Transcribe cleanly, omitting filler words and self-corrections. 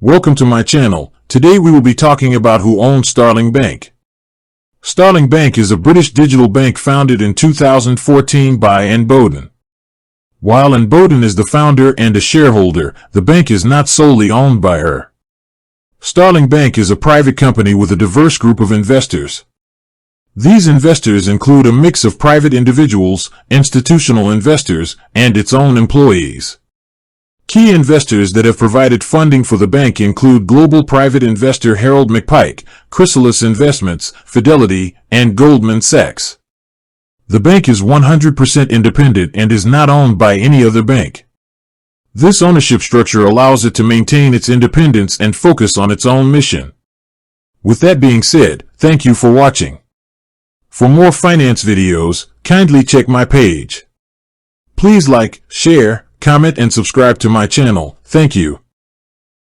Welcome to my channel. Today we will be talking about who owns Starling Bank. Starling Bank is a British digital bank founded in 2014 by Anne Boden. While Anne Boden is the founder and a shareholder, the bank is not solely owned by her. Starling Bank is a private company with a diverse group of investors. These investors include a mix of private individuals, institutional investors, and its own employees. Key investors that have provided funding for the bank include global private investor Harold McPike, Chrysalis Investments, Fidelity, and Goldman Sachs. The bank is 100% independent and is not owned by any other bank. This ownership structure allows it to maintain its independence and focus on its own mission. With that being said, thank you for watching. For more finance videos, kindly check my page. Please like, share, comment and subscribe to my channel. Thank you.